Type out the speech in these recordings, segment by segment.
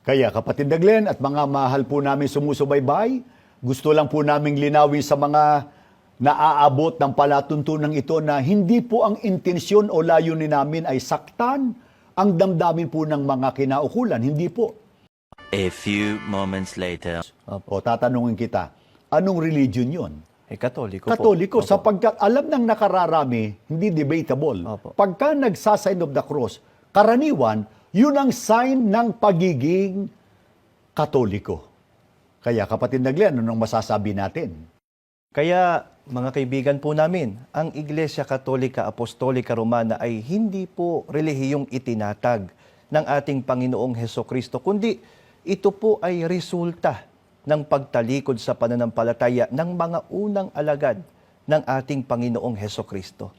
Kaya kapatid na Glenn at mga mahal po namin sumusubaybay, gusto lang po naming linawin sa mga naaabot ng palatuntunan ito na hindi po ang intensyon o layunin namin ay saktan ang damdamin po ng mga kinaukulan. Hindi po. A few moments later. O tatanungin kita, anong religion yun? Katoliko po. Katoliko, Opo. sapagkat alam ng nakararami, hindi debatable. Opo. Pagka nagsasign of the cross, karaniwan, yun ang sign ng pagiging Katoliko. Kaya kapatid na Glenn, anong masasabi natin? Kaya mga kaibigan po namin, ang Iglesia Katolika Apostolika Romana ay hindi po relihiyong itinatag ng ating Panginoong Hesukristo, kundi ito po ay resulta ng pagtalikod sa pananampalataya ng mga unang alagad ng ating Panginoong Hesukristo.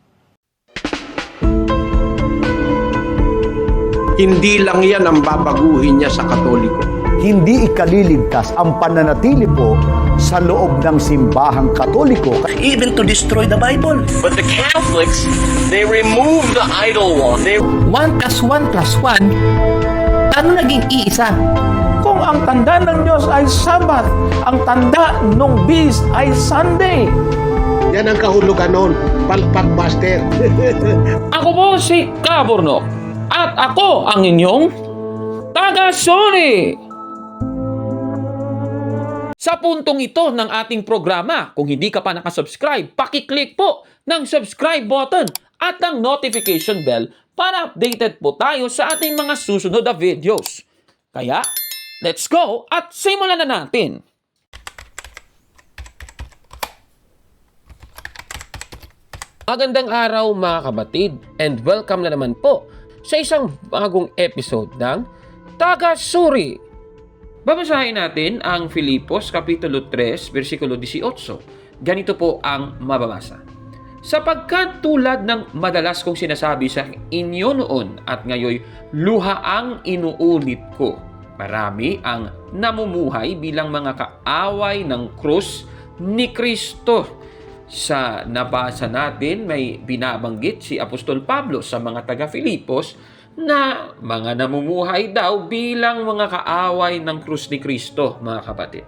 Hindi lang yan ang babaguhin niya sa Katoliko. Hindi ikaliligtas ang pananatili po sa loob ng simbahang Katoliko. Even to destroy the Bible. But the Catholics, they remove the idol one. 1 plus 1 plus 1, ano naging iisa? Kung ang tanda ng Diyos ay Sabat, ang tanda ng Beast ay Sunday. Yan ang kahulugan nun, palpak master. Ako po si Kabornok at ako ang inyong taga-Sony. Sa puntong ito ng ating programa, kung hindi ka pa nakasubscribe, pakiclick po ng subscribe button at ang notification bell para updated po tayo sa ating mga susunod na videos. Kaya, let's go at simulan na natin! Magandang araw mga kabatid and welcome na naman po sa isang bagong episode ng Taga-Suri. Babasahin natin ang Filipos Kapitulo 3, versikulo 18. Ganito po ang mababasa. Sapagkat tulad ng madalas kong sinasabi sa inyo noon at ngayoy luha ang inuulit ko, marami ang namumuhay bilang mga kaaway ng krus ni Kristo. Sa nabasa natin, may binabanggit si Apostol Pablo sa mga taga-Filipos na mga namumuhay daw bilang mga kaaway ng krus ni Kristo, mga kapatid.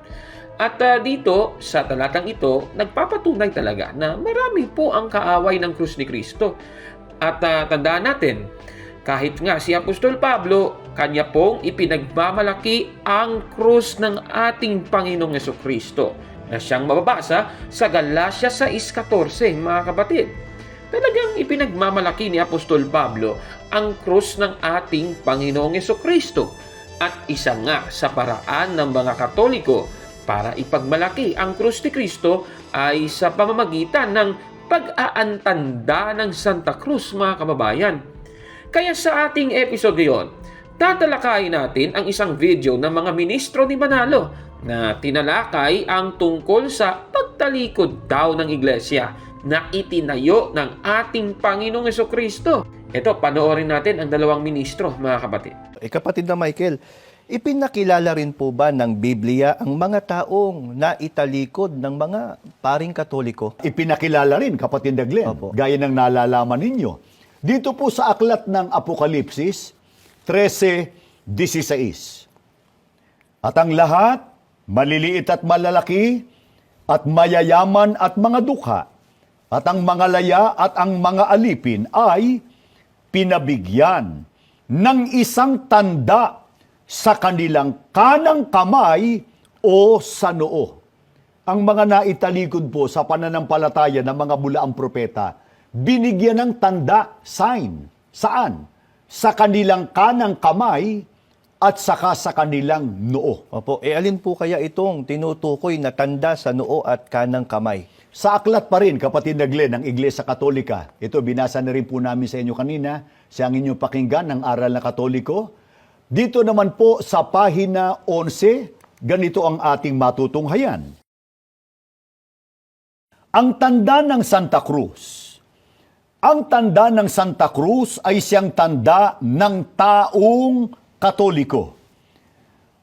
At dito, sa talatang ito, nagpapatunay talaga na marami po ang kaaway ng krus ni Kristo. At tandaan natin, kahit nga si Apostol Pablo, kanya pong ipinagmamalaki ang krus ng ating Panginoong Hesukristo na siyang mababasa sa Galatia 6:14, mga kapatid. Talagang ipinagmamalaki ni Apostol Pablo ang krus ng ating Panginoong Hesukristo at isa nga sa paraan ng mga Katoliko para ipagmalaki ang krus ni Kristo ay sa pamamagitan ng pag-aantanda ng Santa Cruz, mga kababayan. Kaya sa ating episode ngayon, tatalakayin natin ang isang video ng mga ministro ni Manalo na tinalakay ang tungkol sa pagtalikod daw ng iglesia na itinayo ng ating Panginoong Hesukristo. Ito, panoorin natin ang dalawang ministro, mga kapatid. Kapatid na Michael, ipinakilala rin po ba ng Biblia ang mga taong naitalikod ng mga paring Katoliko? Ipinakilala rin, kapatid na Glenn, Opo. gaya ng nalalaman ninyo. Dito po sa aklat ng Apokalipsis 13:16. At ang lahat, maliliit at malalaki, at mayayaman at mga dukha, at ang mga laya at ang mga alipin ay pinabigyan ng isang tanda sa kanilang kanang kamay o sa noo. Ang mga naitalikod po sa pananampalataya ng mga bulaang propeta, binigyan ng tanda, sign. Saan? Sa kanilang kanang kamay at saka sa kanilang noo. Opo, alin po kaya itong tinutukoy na tanda sa noo at kanang kamay? Sa aklat pa rin, kapatid na Glenn, ng Iglesia Katolika. Ito, binasa na rin po namin sa inyo kanina, sa inyong pakinggan ng Aral na Katoliko. Dito naman po sa pahina 11, ganito ang ating matutunghayan. Ang tanda ng Santa Cruz. Ang tanda ng Santa Cruz ay siyang tanda ng taong Katoliko.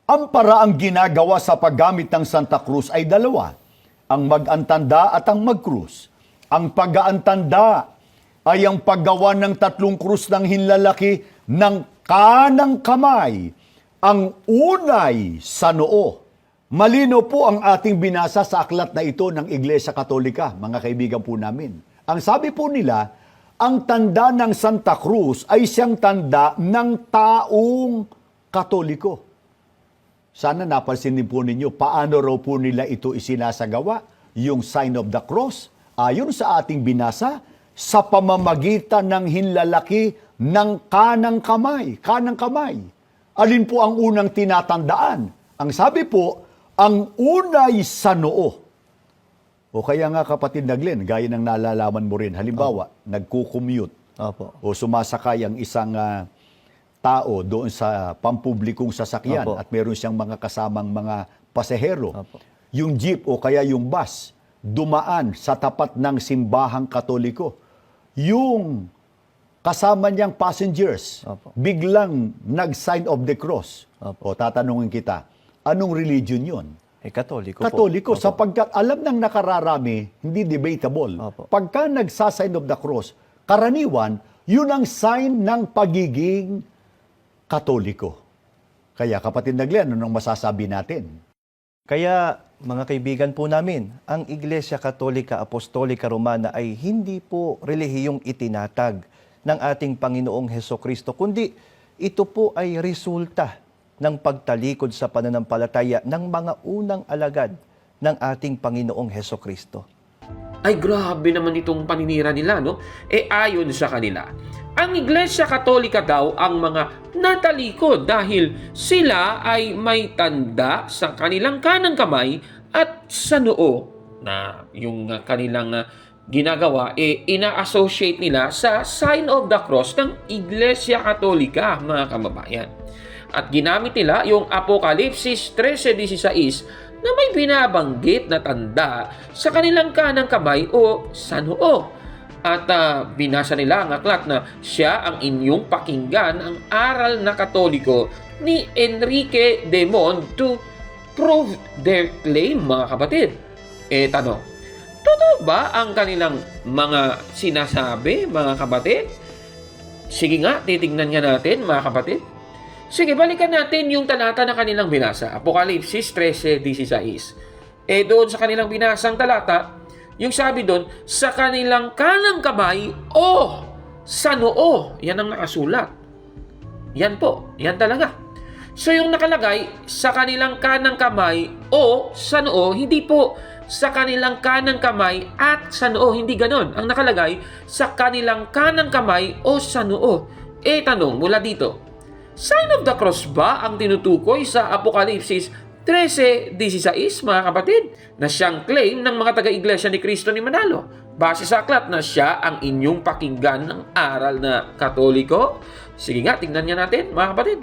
Ang paraang ginagawa sa paggamit ng Santa Cruz ay dalawa, ang mag-antanda at ang mag-krus. Ang pag-aantanda ay ang paggawa ng 3 krus ng hinlalaki ng kanang kamay ang unay sa noo. Malino po ang ating binasa sa aklat na ito ng Iglesia Katolika, mga kaibigan po namin. Ang sabi po nila, ang tanda ng Santa Cruz ay siyang tanda ng taong Katoliko. Sana napansin din po ninyo, paano raw po nila ito isinasagawa, yung sign of the cross. Ayon sa ating binasa, sa pamamagitan ng hinlalaki ng kanang kamay. Kanang kamay. Alin po ang unang tinatandaan? Ang sabi po, ang unay sa noo. O kaya nga kapatid na Glenn, gaya ng nalalaman mo rin, halimbawa, nagkukommute Opo. o sumasakay ang isang tao doon sa pampublikong sasakyan Opo. at meron siyang mga kasamang mga pasahero. Opo. Yung jeep o kaya yung bus, dumaan sa tapat ng simbahang Katoliko. Yung kasama niyang passengers, Opo. biglang nag-sign of the cross. O Opo. tatanungin kita, anong religion yun? Katoliko po. Katoliko, Opo. sapagkat alam ng nakararami, hindi debatable. Opo. Pagka nagsasign of the cross, karaniwan, yun ang sign ng pagiging Katoliko. Kaya kapatid na Glenn, anong masasabi natin? Kaya mga kaibigan po namin, ang Iglesia Katolika Apostolika Romana ay hindi po relihiyong itinatag ng ating Panginoong Hesukristo, kundi ito po ay resulta ng pagtalikod sa pananampalataya ng mga unang alagad ng ating Panginoong Hesukristo. Ay grabe naman itong paninira nila, no? Ayon sa kanila, ang Iglesia Katolika daw ang mga natalikod dahil sila ay may tanda sa kanilang kanang kamay at sa noo na yung kanilang ginagawa, ina-associate nila sa sign of the cross ng Iglesia Katolika, mga kababayan. At ginamit nila yung Apokalipsis 13:16 na may binabanggit na tanda sa kanilang kanang kamay o sa noo. At binasa nila ang aklat na siya ang inyong pakinggan, ang aral na Katoliko ni Enrique de Mon to prove their claim, mga kapatid. Tanong, totoo ba ang kanilang mga sinasabi, mga kapatid? Sige nga, titignan nga natin, mga kapatid. Sige, balikan natin yung talata na kanilang binasa. Apokalipsis 13:16. Doon sa kanilang binasang talata, yung sabi doon, sa kanilang kanang kamay o sa noo. Yan ang nakasulat. Yan po. Yan talaga. So yung nakalagay, sa kanilang kanang kamay o sa noo, hindi po sa kanilang kanang kamay at sa noo. Hindi ganon. Ang nakalagay, sa kanilang kanang kamay o sa noo. Tanong mula dito, sign of the cross ba ang tinutukoy sa Apokalipsis 13:16, mga kapatid, na siyang claim ng mga taga-iglesia ni Cristo ni Manalo? Base sa aklat na siya ang inyong pakinggan ng aral na Katoliko? Sige nga, tingnan niya natin, mga kapatid.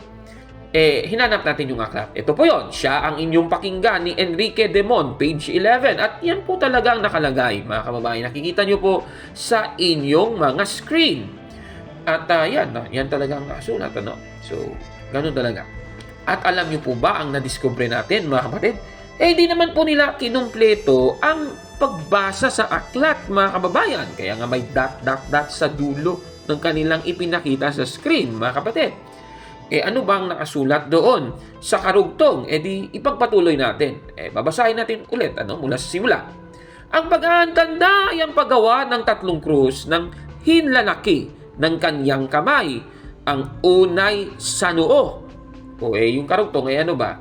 Hinanap natin yung aklat. Ito po yon, siya ang inyong pakinggan ni Enrique de Mon, page 11. At yan po talaga ang nakalagay, mga kababayan. Nakikita nyo po sa inyong mga screen. At yan talaga ang nakasulat. Ano? So, ganun talaga. At alam niyo po ba ang nadiskubre natin, mga kapatid? Hindi naman po nila kinumpleto ang pagbasa sa aklat, mga kababayan. Kaya nga may dot sa dulo ng kanilang ipinakita sa screen, mga kapatid. Ano bang nakasulat doon sa karugtong? Di ipagpatuloy natin. Babasahin natin ulit mula sa simula. Ang pag-aantanda ay ang paggawa ng 3 krus ng hinlalaki ng kanyang kamay. Ang unay sa noo. Yung karugtong, ano ba?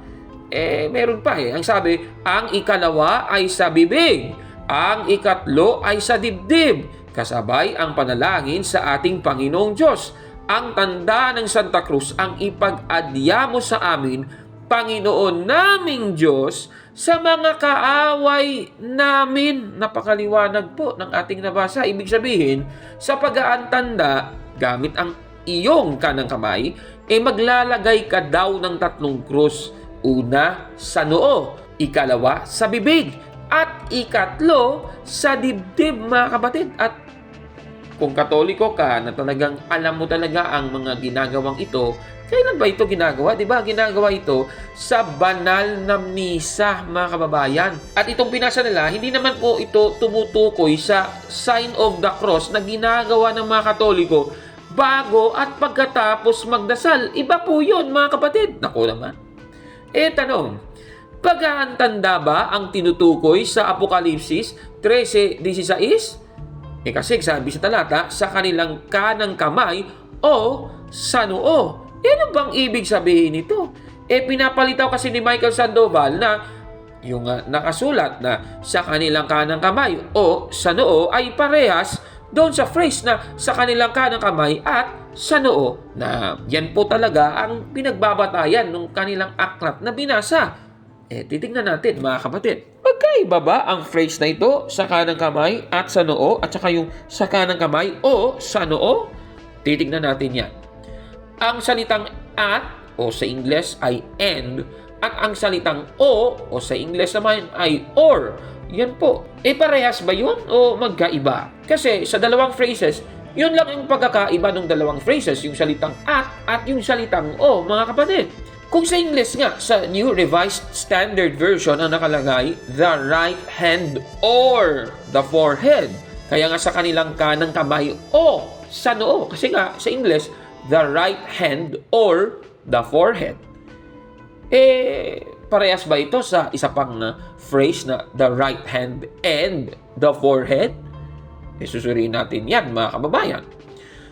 Meron pa Ang sabi, ang ikalawa ay sa bibig. Ang ikatlo ay sa dibdib. Kasabay ang panalangin sa ating Panginoong Diyos. Ang tanda ng Santa Cruz ang ipag-adya mo sa amin, Panginoon naming Diyos, sa mga kaaway namin. Napakaliwanag po ng ating nabasa. Ibig sabihin, sa pag-aantanda, gamit ang iyong kanang kamay, maglalagay ka daw ng 3 krus. Una, sa noo. Ikalawa, sa bibig. At ikatlo, sa dibdib, mga kapatid. At kung Katoliko ka na talagang alam mo talaga ang mga ginagawang ito, kailan ba ito ginagawa? Diba? Ginagawa ito sa banal na misa, mga kababayan. At itong pinasa nila, hindi naman po ito tumutukoy sa sign of the cross na ginagawa ng mga Katoliko bago at pagkatapos magdasal. Iba po yun, mga kapatid. Naku naman. Tanong, pag-aantanda ba ang tinutukoy sa Apokalipsis 13:16? Kasi sabi sa talata, sa kanilang kanang kamay o sa noo. Ano bang ibig sabihin nito? Pinapalitaw kasi ni Michael Sandoval na yung nakasulat na sa kanilang kanang kamay o sa noo ay parehas doon sa phrase na sa kanilang kanang kamay at sa noo, na yan po talaga ang pinagbabatayan ng kanilang aklat na binasa. Titingnan natin, mga kapatid. Magkaiba ba ang phrase na ito sa kanang kamay at sa noo at saka yung sa kanang kamay o sa noo? Titingnan natin yan. Ang salitang at o sa Ingles ay and, at ang salitang o sa Ingles naman ay or. Yan po. Parehas ba yun o magkaiba? Kasi sa dalawang phrases, yun lang yung pagkakaiba ng dalawang phrases, yung salitang at yung salitang o, mga kapatid. Kung sa Ingles nga, sa New Revised Standard Version ang nakalagay, the right hand or the forehead. Kaya nga sa kanilang kanang kamay o sa noo. Kasi nga sa Ingles, the right hand or the forehead. Parehas ba ito sa isa pang phrase na the right hand and the forehead? Susuriin natin yan, mga kababayan.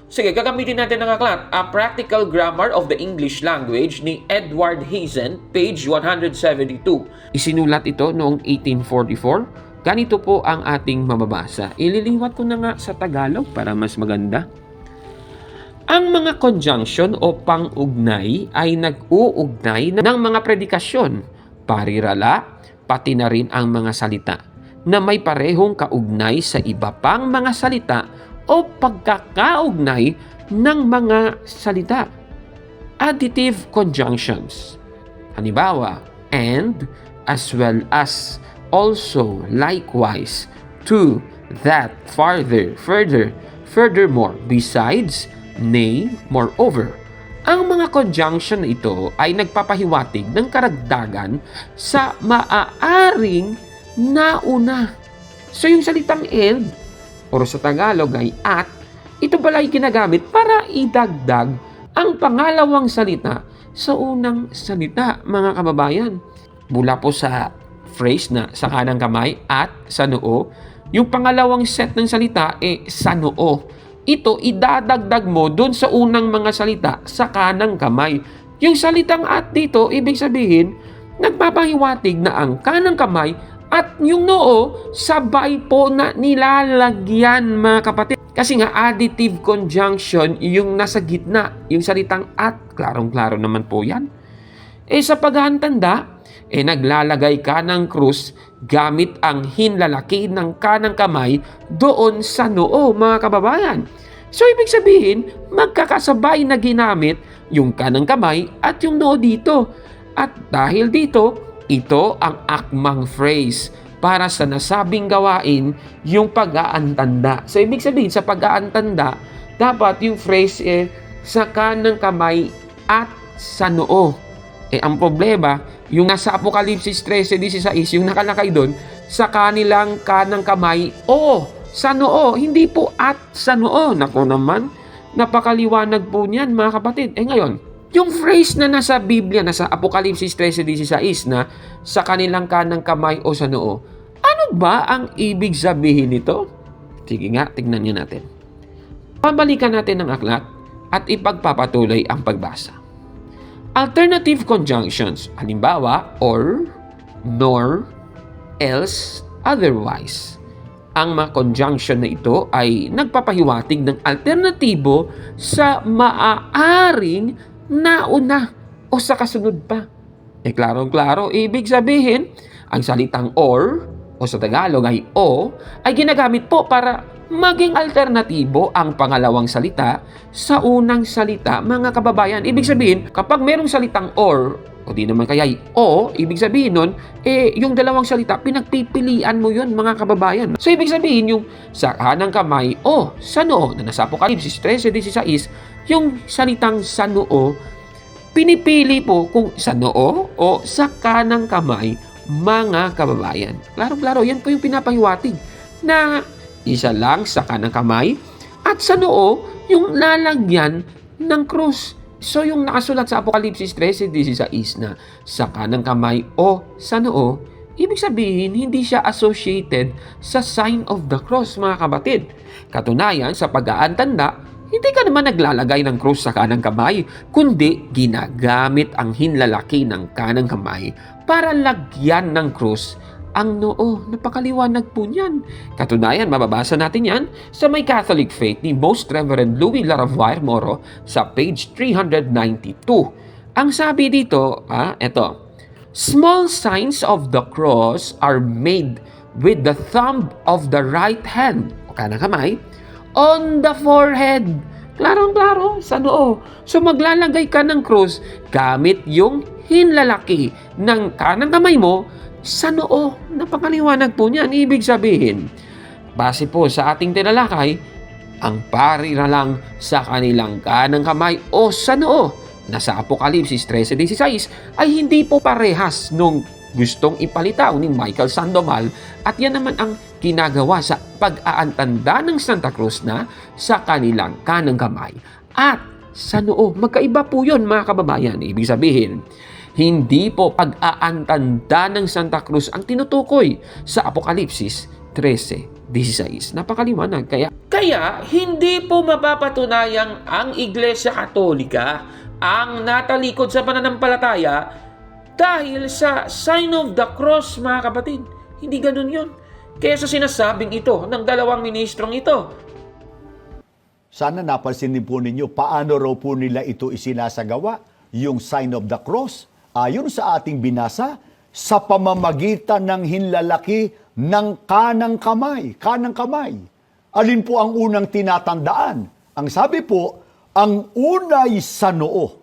Sige, gagamitin natin ang aklat, A Practical Grammar of the English Language ni Edward Hazen, page 172. Isinulat ito noong 1844. Ganito po ang ating mababasa. Ililiwat ko na nga sa Tagalog para mas maganda. Ang mga conjunction o pang-ugnay ay nag-uugnay ng mga predikasyon, parirala, pati na rin ang mga salita na may parehong kaugnay sa iba pang mga salita o pagkakaugnay ng mga salita. Additive conjunctions. Halimbawa, and, as well as, also, likewise, to, that, farther, further, furthermore, besides, nay, moreover. Ang mga conjunction na ito ay nagpapahiwatig ng karagdagan sa maaaring nauna. So yung salitang and, o sa Tagalog ay at, ito pala ay ginagamit para idagdag ang pangalawang salita sa unang salita, mga kababayan. Mula po sa phrase na sa kanang kamay at sa noo, yung pangalawang set ng salita sa noo. Ito idadagdag mo doon sa unang mga salita sa kanang kamay. Yung salitang at dito, ibig sabihin, nagpapahiwatig na ang kanang kamay at yung noo, sabay po na nilalagyan, mga kapatid. Kasi nga, additive conjunction, yung nasa gitna, yung salitang at, klarong-klaro naman po yan. Sa paghahantanda, naglalagay ka ng krus gamit ang hinlalaki ng kanang kamay doon sa noo, mga kababayan. So, ibig sabihin, magkakasabay na ginamit yung kanang kamay at yung noo dito. At dahil dito, ito ang akmang phrase para sa nasabing gawain, yung pag-aantanda. So, ibig sabihin, sa pag-aantanda, dapat yung phrase sa kanang kamay at sa noo. Ang problema, yung nasa Apokalipsis 13:16, yung nakalakay doon, sa kanilang kanang kamay o sa noo, hindi po at sa noo. Naku naman, napakaliwanag po niyan, mga kapatid. Ngayon, yung phrase na nasa Biblia, nasa Apokalipsis 13:16 na sa kanilang kanang kamay o sa noo, ano ba ang ibig sabihin nito? Sige nga, tignan niyo natin. Pabalikan natin ang aklat at ipagpapatuloy ang pagbasa. Alternative conjunctions, halimbawa, or, nor, else, otherwise. Ang mga conjunction na ito ay nagpapahiwatig ng alternatibo sa maaaring nauna o sa kasunod pa. Klarong-klaro, ibig sabihin, ang salitang or, o sa Tagalog ay o, ay ginagamit po para maging alternatibo ang pangalawang salita sa unang salita, mga kababayan. Ibig sabihin, kapag merong salitang or, o di naman kaya o, ibig sabihin nun, yung dalawang salita, pinagpipilian mo yun, mga kababayan. So, ibig sabihin, yung sa kanang kamay o sa noo, na nasa Apokalipsis 13:16, yung salitang sa noo, pinipili po kung sa noo o sa kanang kamay, mga kababayan. Klaro-klaro, yan po yung pinapahiwatig na isa lang sa kanang kamay at sa noo yung lalagyan ng krus. So yung nakasulat sa Apokalipsis 13:16 na sa kanang kamay o sa noo, ibig sabihin hindi siya associated sa sign of the cross, mga kapatid. Katunayan, sa pag-aantanda, hindi ka naman naglalagay ng krus sa kanang kamay, kundi ginagamit ang hinlalaki ng kanang kamay para lagyan ng krus ang noo. Napakaliwanag po niyan. Katunayan, mababasa natin yan sa May Catholic Faith ni Most Reverend Louis Laravuair Moro sa page 392. Ang sabi dito, eto, small signs of the cross are made with the thumb of the right hand, o kanang kamay, on the forehead. Klarong-klaro, sa noo. So maglalagay ka ng krus gamit yung hinlalaki ng kanang kamay mo sa noo. Napakaliwanag po niyan. Ibig sabihin, base po sa ating tinalakay, ang pari na lang sa kanilang kanang kamay o sa noo na sa Apokalipsis 13:16 ay hindi po parehas nung gustong ipalitaw ni Michael Sandoval, at yan naman ang ginagawa sa pag-aantanda ng Santa Cruz na sa kanilang kanang kamay at sa noo. Magkaiba po yun, mga kababayan. Ibig sabihin, hindi po pag-aantanda ng Santa Cruz ang tinutukoy sa Apokalipsis 13:16. Napakaliwanag. Kaya hindi po mapapatunayang ang Iglesia Katolika ang natalikod sa pananampalataya dahil sa sign of the cross, mga kapatid. Hindi ganun yun. Kaya sa sinasabing ito ng dalawang ministrong ito, Sana napansin din po ninyo paano raw po nila ito isinasagawa, yung sign of the cross. Ayon sa ating binasa, sa pamamagitan ng hinlalaki ng kanang kamay. Kanang kamay. Alin po ang unang tinatandaan? Ang sabi po, ang unay sa noo.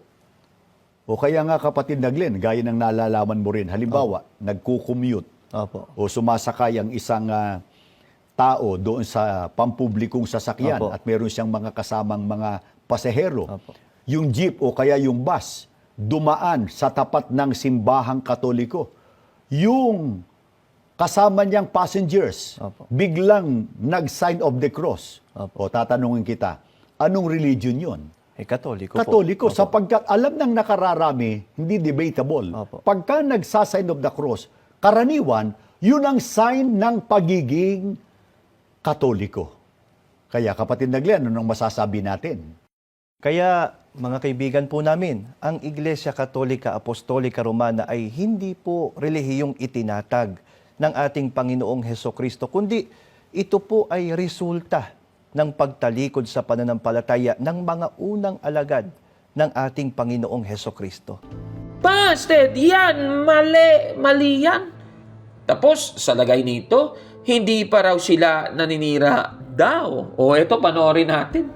O kaya nga, kapatid na Glenn, gaya ng nalalaman mo rin, halimbawa, nagkukommute o sumasakay ang isang tao doon sa pampublikong sasakyan at meron siyang mga kasamang mga pasahero. Yung jeep o kaya yung bus, dumaan sa tapat ng simbahang Katoliko. Yung kasama niyang passengers, biglang nag-sign of the cross. O tatanungin kita, anong religion yun? Katoliko po. Katoliko, sapagkat alam ng nakararami, hindi debatable. Pagka nagsa-sign of the cross, karaniwan, yun ang sign ng pagiging Katoliko. Kaya kapatid na Glenn, anong masasabi natin? Kaya mga kaibigan po namin, ang Iglesia Katolika Apostolika Romana ay hindi po relihiyong itinatag ng ating Panginoong Hesukristo, kundi ito po ay resulta ng pagtalikod sa pananampalataya ng mga unang alagad ng ating Panginoong Hesukristo. Busted! Yan! Mali yan! Tapos, sa lagay nito, hindi pa raw sila naninira daw. O eto, panoorin natin.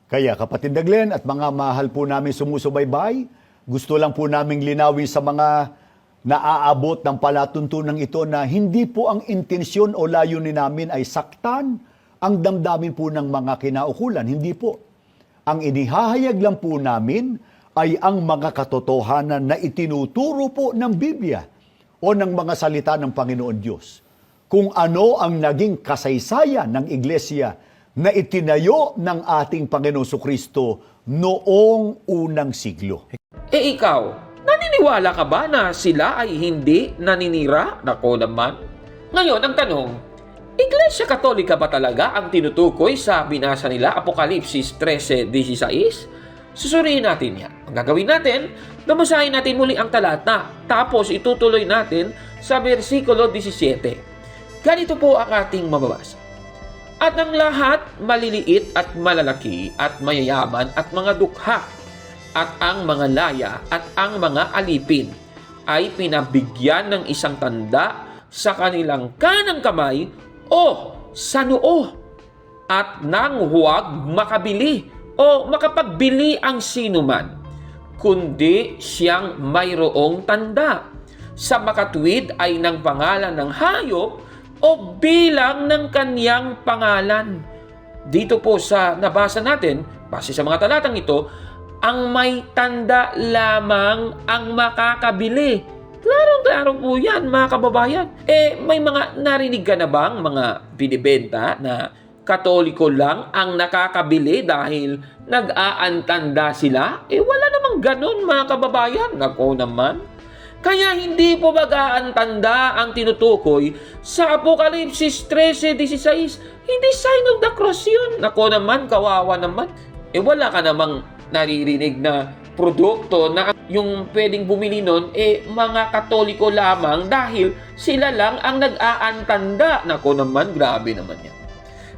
Kaya kapatid na Glenn at mga mahal po namin sumusubaybay, gusto lang po naming linawin sa mga naaabot ng palatuntunan ito na hindi po ang intensyon o layunin namin ay saktan ang damdamin po ng mga kinaukulan. Hindi po. Ang inihahayag lang po namin ay ang mga katotohanan na itinuturo po ng Biblia o ng mga salita ng Panginoon Diyos. Kung ano ang naging kasaysayan ng Iglesia na itinayo ng ating Panginoong Sukristo noong unang siglo. Ikaw, naniniwala ka ba na sila ay hindi naninira? Nako naman. Ngayon, ang tanong, Iglesia Katolika ba talaga ang tinutukoy sa binasa nila Apokalipsis 13:16? Susuriin natin yan. Ang gagawin natin, babasahin natin muli ang talata. Tapos itutuloy natin sa versikulo 17. Ganito po ang ating mababasa. At ang lahat maliliit at malalaki at mayayaman at mga dukha at ang mga laya at ang mga alipin ay pinabigyan ng isang tanda sa kanilang kanang kamay o sa noo, at nang huwag makabili o makapagbili ang sinuman, kundi siyang mayroong tanda sa makatuwid ay ng pangalan ng hayop o bilang ng kaniyang pangalan. Dito po sa nabasa natin, base sa mga talatang ito, ang may tanda lamang ang makakabili. Klarong-klaro po yan, mga kababayan. May mga narinig ka na bang mga binibenta na Katoliko lang ang nakakabili dahil nag-aantanda sila? Wala namang ganun mga kababayan. Nako naman. Kaya hindi po mag-aantanda ang tinutukoy sa Apokalipsis 13:16. Hindi sign of the cross yun. Nako naman, kawawa naman. Wala ka namang naririnig na produkto na yung pwedeng bumili nun, mga Katoliko lamang dahil sila lang ang nag-aantanda. Nako naman, grabe naman yan.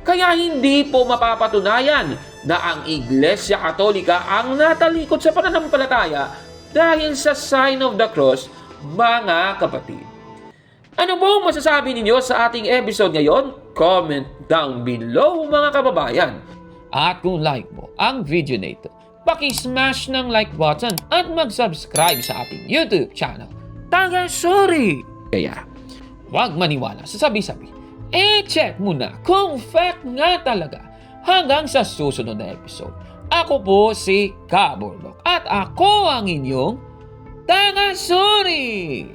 Kaya hindi po mapapatunayan na ang Iglesia Katolika ang natalikod sa pananampalataya dahil sa sign of the cross, mga kapatid. Ano po masasabi ninyo sa ating episode ngayon? Comment down below mga kababayan. At kung like mo ang video na ito, paki-smash ng like button at mag-subscribe sa ating YouTube channel. Tagasuri! Kaya, huwag maniwala sa sabi-sabi. Check muna kung fact nga talaga. Hanggang sa susunod na episode. Ako po si Kaborlok at ako ang inyong Tagasuri!